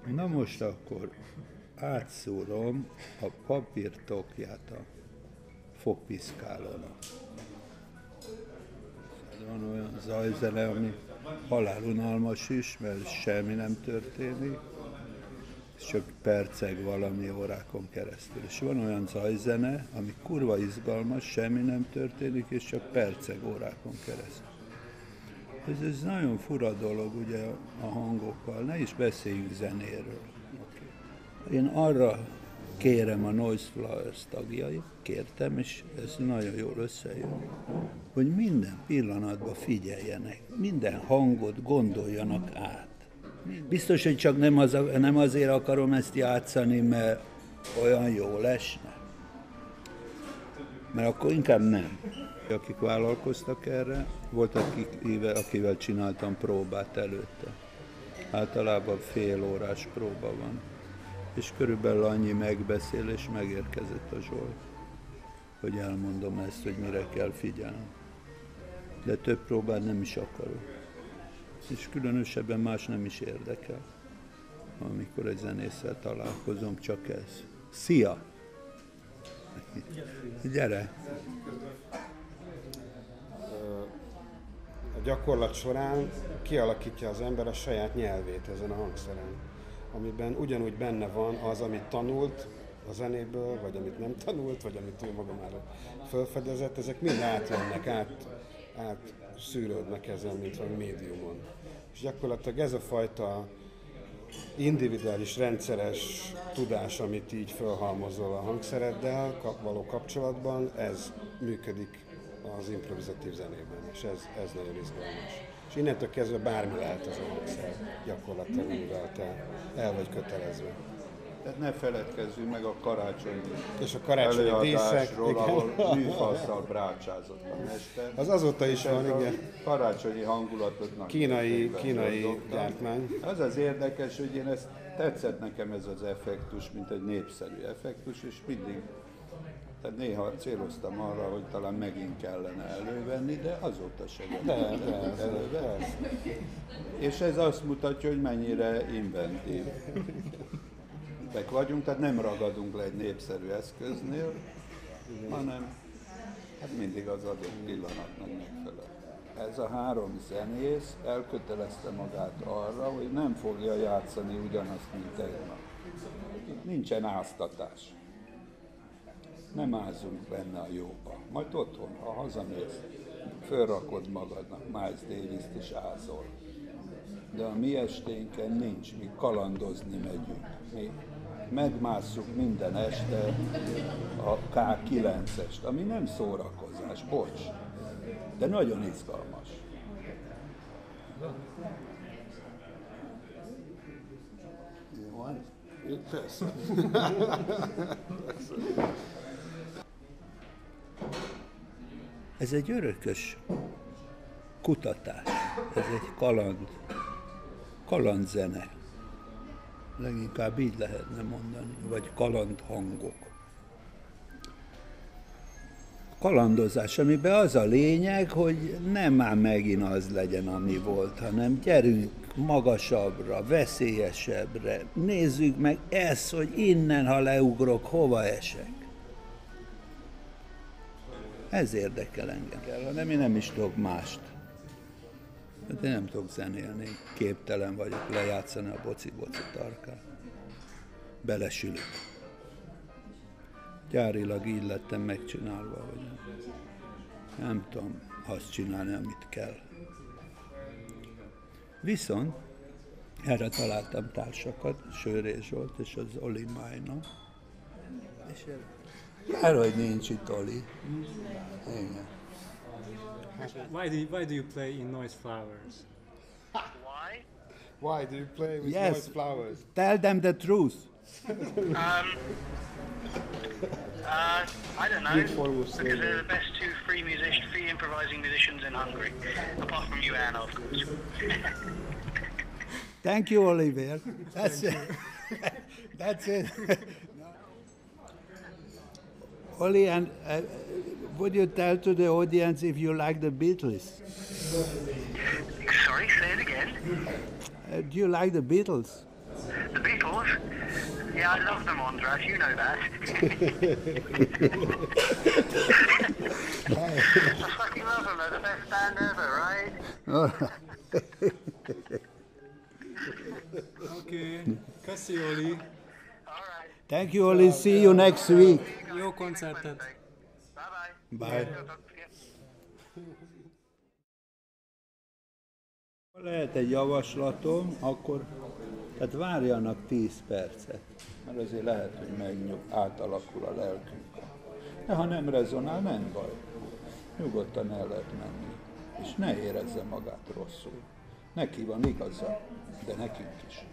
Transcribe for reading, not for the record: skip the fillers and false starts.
Na most akkor átszúrom a papírtokját a fogpiszkálónak. Van olyan zajzene, ami halálunalmas is, mert semmi nem történik, csak perceg valami órákon keresztül. És van olyan zajzene, ami kurva izgalmas, semmi nem történik, és csak perceg órákon keresztül. Ez nagyon fura dolog ugye a hangokkal, ne is beszéljünk zenéről. Okay. Én arra kérem a Noise Flowers tagjait, kértem, és ez nagyon jól összejön, hogy minden pillanatban figyeljenek, minden hangot gondoljanak át. Biztos, hogy csak nem azért akarom ezt játszani, mert olyan jól esne. Mert akkor inkább nem. Akik vállalkoztak erre, volt akivel csináltam próbát előtte. Általában fél órás próba van. És körülbelül annyi megbeszélés, megérkezett a Zsolt, hogy elmondom ezt, hogy mire kell figyelni. De több próbát nem is akarok. És különösebben más nem is érdekel, amikor egy zenésszel találkozom, csak ez. Szia! Gyere! A gyakorlat során kialakítja az ember a saját nyelvét ezen a hangszeren, amiben ugyanúgy benne van az, amit tanult a zenéből, vagy amit nem tanult, vagy amit ő maga már felfedezett, ezek mind átjönnek, szűrődnek ezen, mint valami médiumon. És gyakorlatilag ez a fajta individuális, rendszeres tudás, amit így felhalmozol a hangszereddel való kapcsolatban, ez működik az improvizatív zenében, és ez nagyon izgalmas. És innentől kezdve bármi lehet az a hangszer, gyakorlatilag mivel te el vagy kötelezve. Tehát ne feledkezzünk meg a karácsonyi és a karácsonyi díszekről, ahol műfasszal brácsázott a mester. Az azóta is van, igen. Karácsonyi hangulatot nagy kínai gyártmány. Az érdekes, hogy én ezt tetszett nekem ez az effektus, mint egy népszerű effektus, és mindig, tehát néha céloztam arra, hogy talán megint kellene elővenni, de azóta sem elővenni. És ez azt mutatja, hogy mennyire inventív vagyunk, tehát nem ragadunk le egy népszerű eszköznél, hanem hát mindig az adott pillanatnak megfelel. Ez a három zenész elkötelezte magát arra, hogy nem fogja játszani ugyanazt, mint tegnap. Nincsen áztatás. Nem ázunk benne a jóba. Majd otthon, ha hazamész, fölrakod magadnak Miles Davis-t és ázol. De a mi esténken nincs, mi kalandozni megyünk. Mi megmásszuk minden este a K9-est, ami nem szórakozás, bocs, de nagyon izgalmas. Jó, persze. Ez egy örökös kutatás, ez egy kalandzene. Leginkább így lehetne mondani, vagy kalandhangok. Kalandozás, amiben az a lényeg, hogy nem már megint az legyen, ami volt, hanem gyerünk magasabbra, veszélyesebbre, nézzük meg ezt, hogy innen, ha leugrok, hova esek. Ez érdekel engem, hanem én nem is tudok mást. Hát én nem tudok zenélni, képtelen vagyok lejátszani a boci-boci tarkát. Belesülök. Gyárilag így lettem megcsinálva, hogy nem tudom azt csinálni, amit kell. Viszont erre találtam társakat, Sőré Zsolt és az Oli Májna. És erre, hogy nincs itt Oli. Igen. Why do you play in Noise Flowers? Why do you play with Yes. Noise Flowers? Tell them the truth. I don't know, because they're the best two free improvising musicians in Hungary, apart from you, Anna, of course. Thank you, Oliver. That's it. That's it. Oli, and would you tell to the audience if you like the Beatles? Sorry, say it again. Do you like the Beatles? The Beatles? Yeah, I love them, Andras, you know that. I fucking love them, they're the best band ever, right? Okay. Köszi, Oli. Alright. Thank you, Oli. See you next week. Jó koncertet. Bye-bye. Bye. Ha lehet egy javaslatom, akkor tehát várjanak 10 percet, mert azért lehet, hogy átalakul a lelkünk. De ha nem rezonál, nem baj. Nyugodtan el lehet menni, és ne érezze magát rosszul. Neki van igaza, de nekünk is.